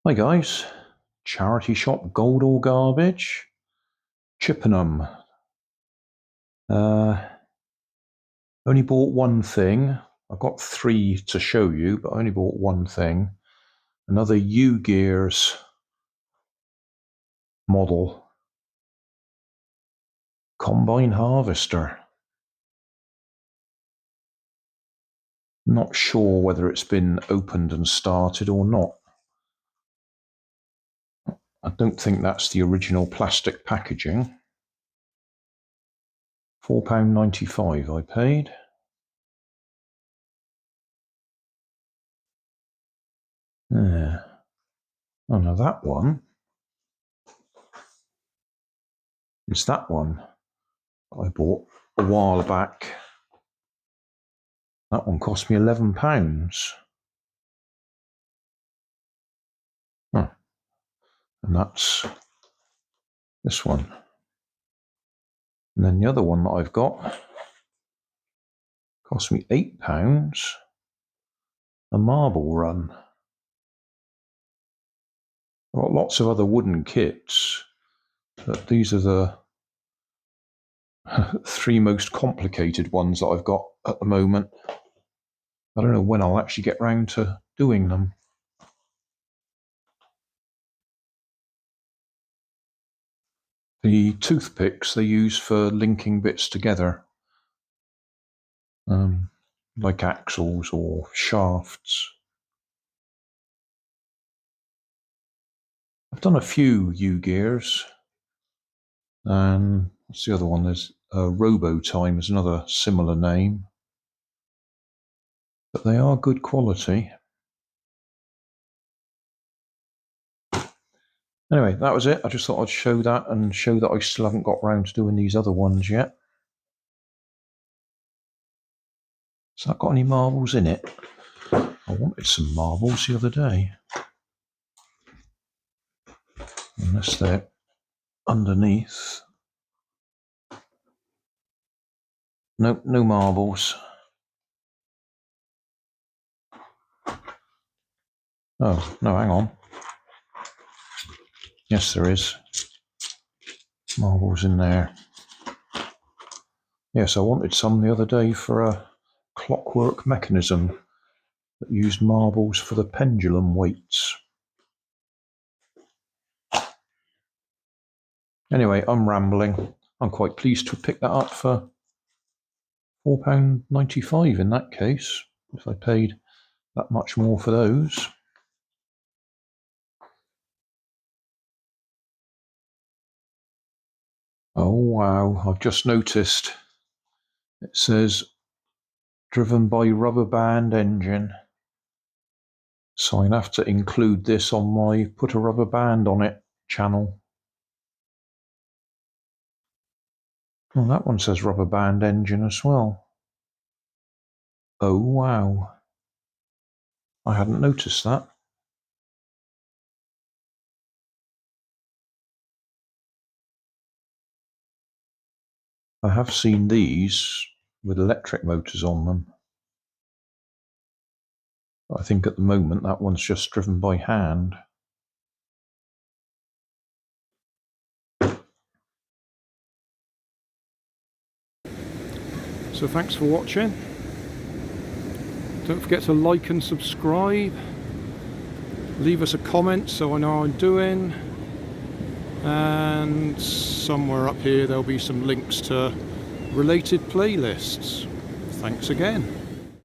Hi guys, charity shop Gold or Garbage, Chippenham. Only bought one thing. I've got three to show you, but I only bought one thing. Another Ugears model combine harvester. Not sure whether it's been opened and started or not. I don't think that's the original plastic packaging. £4.95 I paid. Yeah. Oh no, that one is that one I bought a while back. That one cost me £11. Huh. And that's this one. And then the other one that I've got cost me £8. A marble run. I've got lots of other wooden kits, but these are the three most complicated ones that I've got at the moment. I don't know when I'll actually get round to doing them. The toothpicks they use for linking bits together, like axles or shafts. I've done a few Ugears, and what's the other one? There's Robotime is another similar name, but they are good quality. Anyway, that was it. I just thought I'd show that and show that I still haven't got round to doing these other ones yet. Has that got any marbles in it? I wanted some marbles the other day. Unless they're underneath. Nope, no marbles. Oh, no, hang on. Yes, there is. Marbles in there. Yes, I wanted some the other day for a clockwork mechanism that used marbles for the pendulum weights. Anyway, I'm rambling. I'm quite pleased to have picked that up for £4.95 in that case, if I paid that much more for those. Oh wow, I've just noticed it says driven by rubber band engine. So I'll have to include this on my Put a Rubber Band on It channel. Well, that one says rubber band engine as well. Oh wow, I hadn't noticed that. I have seen these with electric motors on them. I think at the moment that one's just driven by hand. So thanks for watching. Don't forget to like and subscribe. Leave us a comment so I know how I'm doing. And somewhere up here there'll be some links to related playlists. Thanks again.